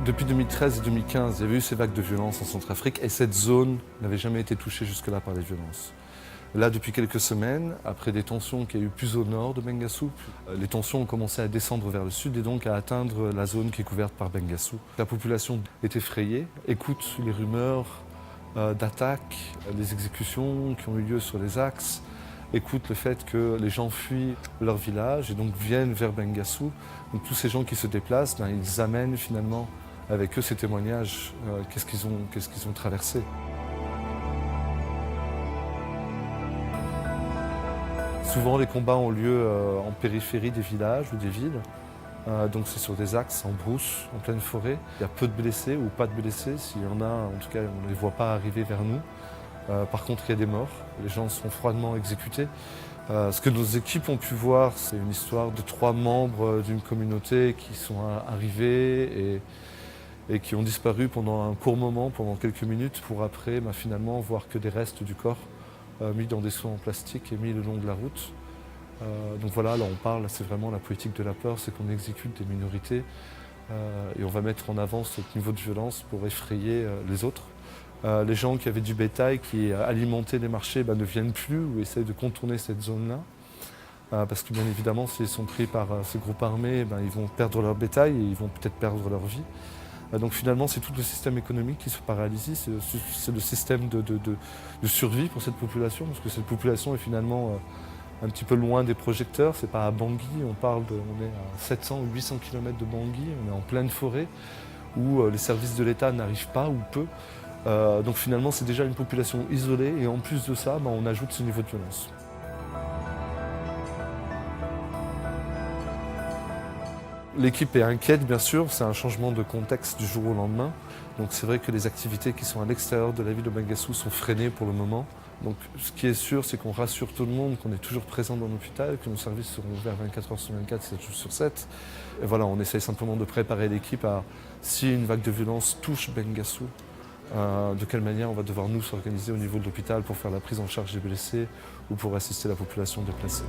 Depuis 2013 et 2015, il y avait eu ces vagues de violence en Centrafrique et cette zone n'avait jamais été touchée jusque-là par les violences. Là, depuis quelques semaines, après des tensions qu'il y a eu plus au nord de Bengassou, les tensions ont commencé à descendre vers le sud et donc à atteindre la zone qui est couverte par Bengassou. La population est effrayée, écoute les rumeurs d'attaques, les exécutions qui ont eu lieu sur les axes, écoute le fait que les gens fuient leur village et donc viennent vers Bengassou. Donc tous ces gens qui se déplacent, ils amènent finalement avec eux ces témoignages, qu'est-ce qu'ils ont traversé. Souvent les combats ont lieu en périphérie des villages ou des villes, donc c'est sur des axes en brousse, en pleine forêt. Il y a peu de blessés ou pas de blessés, s'il y en a, en tout cas on ne les voit pas arriver vers nous. Par contre il y a des morts, les gens sont froidement exécutés. Ce que nos équipes ont pu voir, c'est une histoire de 3 membres d'une communauté qui sont arrivés et qui ont disparu pendant un court moment, pendant quelques minutes, pour après finalement voir que des restes du corps mis dans des seaux en plastique et mis le long de la route. Donc voilà, là on parle, c'est vraiment la politique de la peur, c'est qu'on exécute des minorités et on va mettre en avant ce niveau de violence pour effrayer les autres. Les gens qui avaient du bétail, qui alimentaient les marchés, ne viennent plus ou essayent de contourner cette zone-là. Parce que bien évidemment, s'ils sont pris par ces groupes armés, ils vont perdre leur bétail et ils vont peut-être perdre leur vie. Donc finalement, c'est tout le système économique qui se paralyse, c'est le système de survie pour cette population, parce que cette population est finalement un petit peu loin des projecteurs, c'est pas à Bangui, on est à 700 ou 800 km de Bangui, on est en pleine forêt, où les services de l'État n'arrivent pas ou peu. Donc finalement, c'est déjà une population isolée, et en plus de ça, on ajoute ce niveau de violence. L'équipe est inquiète, bien sûr, c'est un changement de contexte du jour au lendemain. Donc c'est vrai que les activités qui sont à l'extérieur de la ville de Bengassou sont freinées pour le moment. Donc ce qui est sûr, c'est qu'on rassure tout le monde qu'on est toujours présent dans l'hôpital, que nos services seront ouverts 24 heures sur 24, 7 jours sur 7. Et voilà, on essaye simplement de préparer l'équipe à, si une vague de violence touche Bengassou, de quelle manière on va devoir nous s'organiser au niveau de l'hôpital pour faire la prise en charge des blessés ou pour assister la population déplacée.